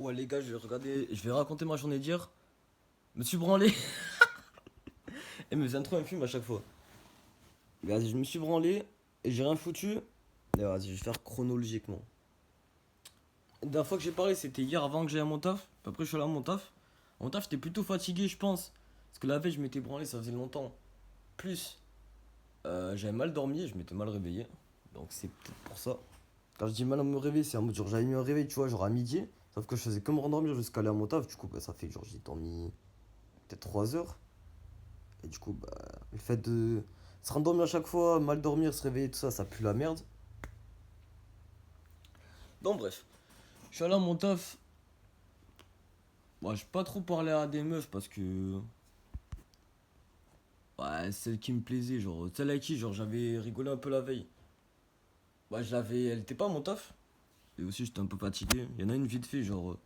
Ouais les gars, je vais raconter ma journée d'hier. Me suis branlé. Et me vient trop un film à chaque fois. Vas-y, je me suis branlé et j'ai rien foutu. Et vas-y, je vais faire chronologiquement. La dernière fois que j'ai parlé, c'était hier avant que j'aille à mon taf. Après, je suis allé à mon taf. À mon taf, j'étais plutôt fatigué, je pense. Parce que la veille, je m'étais branlé, ça faisait longtemps. Plus, j'avais mal dormi et je m'étais mal réveillé. Donc, c'est peut-être pour ça. Quand je dis mal à me réveiller, c'est en mode genre j'avais mis un réveil, tu vois, genre à midi. Sauf que je faisais que me rendormir jusqu'à aller à mon taf. Du coup, bah, ça fait que genre j'ai dormi peut-être 3 heures. Et du coup, bah, le fait de se rendormir à chaque fois, mal dormir, se réveiller, tout ça, ça pue la merde. Donc, bref, je suis allé à mon taf. Moi, j'ai pas trop parlé à des meufs parce que. Ouais, celle qui me plaisait, genre, celle avec qui, genre, j'avais rigolé un peu la veille. Ouais, je l'avais. Elle était pas à mon taf. Et aussi, j'étais un peu fatigué. Il y en a une vite fait, genre.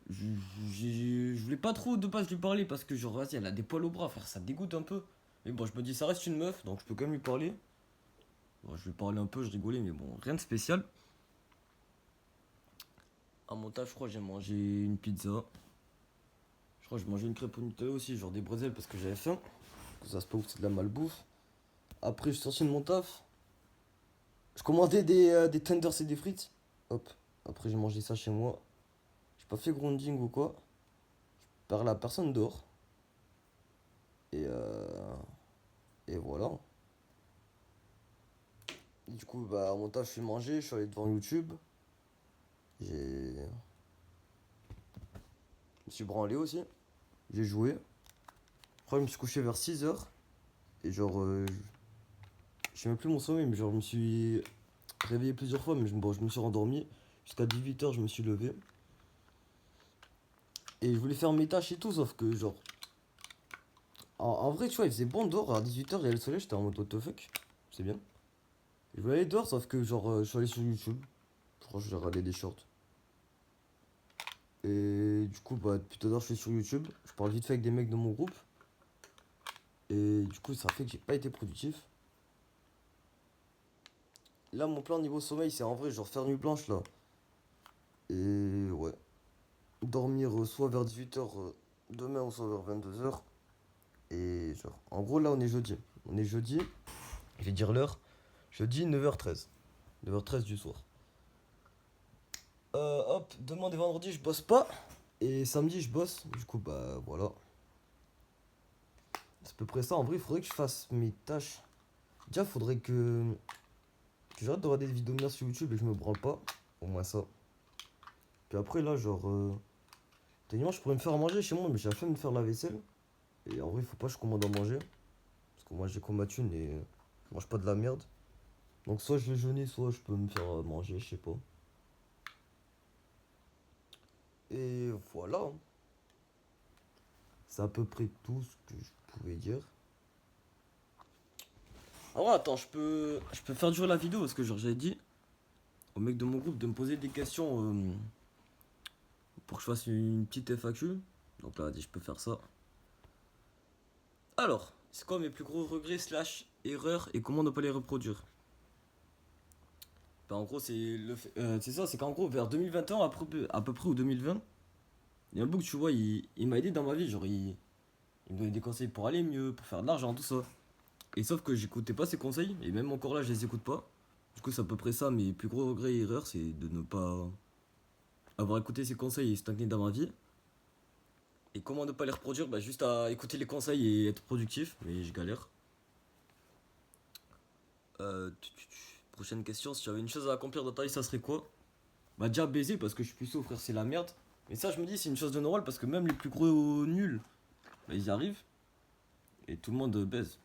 Je, je voulais pas trop de base lui parler parce que, genre, vas-y, elle a des poils au bras, frère, ça dégoûte un peu. Mais bon, je me dis, ça reste une meuf, donc je peux quand même lui parler. Bon, je lui parlais un peu, je rigolais, mais bon, rien de spécial. À mon taf, je crois, j'ai mangé une pizza. Je crois que j'ai mangé une crêpe au Nutella aussi, genre des bretzels parce que j'avais faim. Ça se peut que c'est de la malbouffe. Après, je suis sorti de mon taf. Je commandais des tenders et des frites. Hop. Après, j'ai mangé ça chez moi. J'ai pas fait grounding ou quoi. Par la personne dehors. Et, et voilà. Et du coup, bah, à mon taf, je suis mangé. Je suis allé devant YouTube. Je me suis branlé aussi. J'ai joué. Je crois que je me suis couché vers 6 heures. Et genre, je sais même plus mon sommeil, mais genre, je me suis réveillé plusieurs fois, mais bon, je me suis rendormi. Jusqu'à 18 heures je me suis levé. Et je voulais faire mes tâches et tout, sauf que, genre, en vrai, tu vois, il faisait bon dehors. À 18 heures il y avait le soleil, j'étais en mode what the fuck. C'est bien. Je voulais aller dehors, sauf que, genre, je suis allé sur YouTube. Je crois que j'ai regardé des shorts. Et du coup, bah, depuis tout à l'heure, je suis sur YouTube. Je parle vite fait avec des mecs de mon groupe. Et du coup, ça fait que j'ai pas été productif. Là, mon plan niveau sommeil, c'est en vrai, genre, faire nuit blanche là. Et ouais. Dormir soit vers 18 heures demain ou soit vers 22 heures. Et genre, en gros, là, on est jeudi. On est jeudi, je vais dire l'heure. Jeudi, 9h13. 9h13 du soir. Hop, demain et vendredi, je bosse pas. Et samedi, je bosse. Du coup, bah voilà. C'est à peu près ça. En vrai, il faudrait que je fasse mes tâches. Déjà, faudrait que j'arrête de regarder des vidéos de merde sur YouTube et que je me branle pas. Au moins ça. Puis après, là, genre. Techniquement, je pourrais me faire à manger chez moi, mais j'ai la flemme de faire la vaisselle. Et en vrai, il faut pas que je commande à manger. Parce que moi, j'ai comme ma thune et je mange pas de la merde. Donc, soit je vais jeûner, soit je peux me faire manger, je sais pas. Et voilà, hein. C'est à peu près tout ce que je pouvais dire. Ah ouais, attends, je peux faire durer la vidéo parce que genre j'avais dit au mec de mon groupe de me poser des questions pour que je fasse une petite FAQ. Donc là, je peux faire ça. Alors, c'est quoi mes plus gros regrets slash erreurs et comment ne pas les reproduire? Ben, en gros, c'est ça, c'est qu'en gros, vers 2021 à peu près ou 2020, il y a un book, tu vois, il m'a aidé dans ma vie. Genre, il me donnait des conseils pour aller mieux, pour faire de l'argent, tout ça. Et sauf que j'écoutais pas ses conseils, et même encore là, je les écoute pas. Du coup, c'est à peu près ça. Mes plus gros regrets et erreurs, c'est de ne pas avoir écouté ses conseils et stagner dans ma vie. Et comment ne pas les reproduire? Bah, juste à écouter les conseils et être productif, mais je galère. Prochaine question, si tu avais une chose à accomplir dans ta vie, ça serait quoi? Bah, déjà baiser parce que je suis puceau, frère, c'est la merde. Mais ça, je me dis, c'est une chose de normal parce que même les plus gros nuls, bah, ils y arrivent. Et tout le monde baise.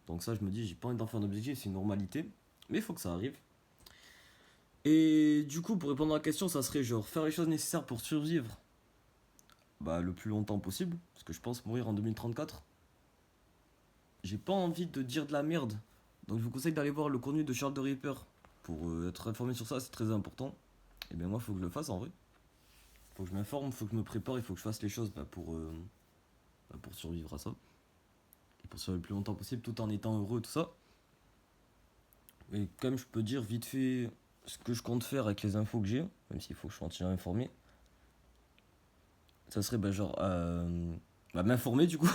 Donc, ça, je me dis, j'ai pas envie d'en faire un objectif, c'est une normalité. Mais il faut que ça arrive. Et du coup, pour répondre à la question, ça serait genre faire les choses nécessaires pour survivre bah, le plus longtemps possible. Parce que je pense mourir en 2034. J'ai pas envie de dire de la merde. Donc je vous conseille d'aller voir le contenu de Charles de Ripper pour être informé sur ça, c'est très important. Et bien moi, faut que je le fasse en vrai. Faut que je m'informe, faut que je me prépare, il faut que je fasse les choses pour survivre à ça. Et pour survivre le plus longtemps possible tout en étant heureux, tout ça. Et comme je peux dire vite fait ce que je compte faire avec les infos que j'ai, même s'il faut que je continue à m'informer. Ça serait genre m'informer du coup,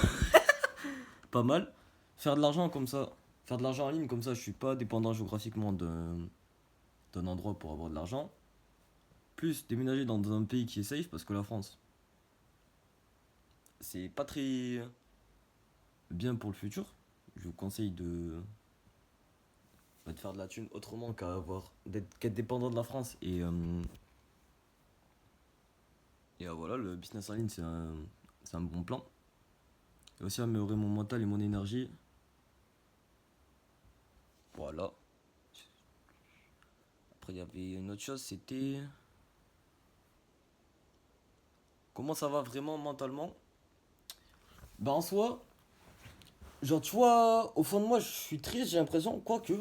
pas mal. Faire de l'argent comme ça, faire de l'argent en ligne comme ça, je suis pas dépendant géographiquement d'un endroit pour avoir de l'argent. Plus déménager dans un pays qui est safe parce que la France, c'est pas très bien pour le futur. Je vous conseille de faire de la thune autrement qu'être dépendant de la France. Et voilà, le business en ligne, c'est un bon plan. Et aussi améliorer mon mental et mon énergie. Voilà. Après, il y avait une autre chose, c'était comment ça va vraiment mentalement. Bah en soi, genre tu vois, au fond de moi, je suis triste, j'ai l'impression, quoique.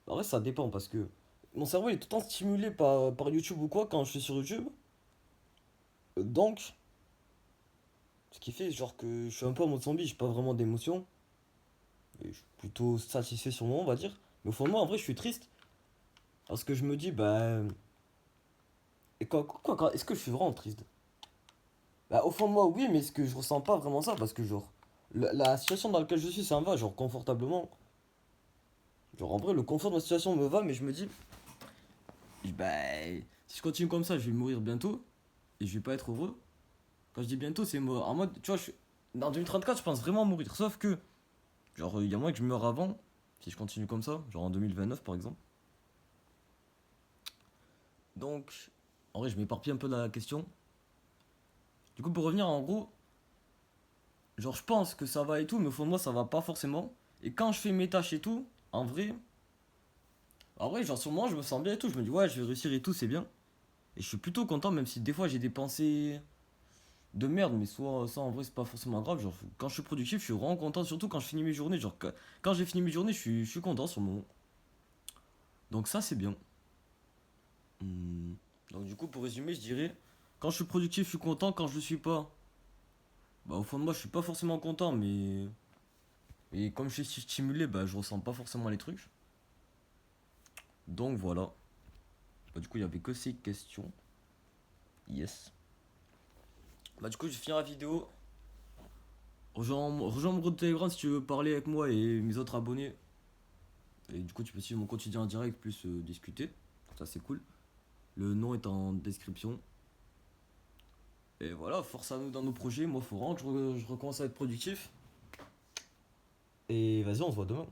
En vrai, ça dépend parce que mon cerveau il est tout le temps stimulé par YouTube ou quoi quand je suis sur YouTube. Donc, ce qui fait genre que je suis un peu en mode zombie, j'ai pas vraiment d'émotion. Et je suis plutôt satisfait sur le moment, on va dire. Mais au fond de moi, en vrai, je suis triste. Parce que je me dis, bah. Et est-ce que je suis vraiment triste? Bah, au fond de moi, oui, mais est-ce que je ressens pas vraiment ça? Parce que, genre, la situation dans laquelle je suis, ça me va, genre, confortablement. Genre, en vrai, le confort de ma situation me va, mais je me dis, bah. Si je continue comme ça, je vais mourir bientôt. Et je vais pas être heureux. Quand je dis bientôt, c'est mort. En mode, tu vois, dans 2034, je pense vraiment mourir. Sauf que, genre, il y a moyen que je meure avant. Si je continue comme ça, genre en 2029 par exemple. Donc, en vrai, je m'éparpille un peu dans la question. Du coup, pour revenir en gros, genre, je pense que ça va et tout, mais au fond de moi, ça va pas forcément. Et quand je fais mes tâches et tout, en vrai, genre, sur moi, je me sens bien et tout. Je me dis, ouais, je vais réussir et tout, c'est bien. Et je suis plutôt content, même si des fois j'ai des pensées de merde, mais soit ça en vrai, c'est pas forcément grave. Genre, quand je suis productif, je suis vraiment content, surtout quand je finis mes journées. Genre, quand j'ai fini mes journées, je suis content sur le moment. Donc, ça, c'est bien. Hmm. Donc, du coup, pour résumer, je dirais, quand je suis productif, je suis content. Quand je le suis pas, bah, au fond de moi, je suis pas forcément content, mais. Et comme je suis stimulé, bah, je ressens pas forcément les trucs. Donc, voilà. Bah, du coup, il y avait que ces questions. Yes. Bah, du coup, je vais finir la vidéo. Rejoins mon groupe Telegram si tu veux parler avec moi et mes autres abonnés. Et du coup, tu peux suivre mon quotidien en direct plus discuter. Ça, c'est cool. Le nom est en description. Et voilà, force à nous dans nos projets. Moi, faut vraiment que je recommence à être productif. Et vas-y, on se voit demain.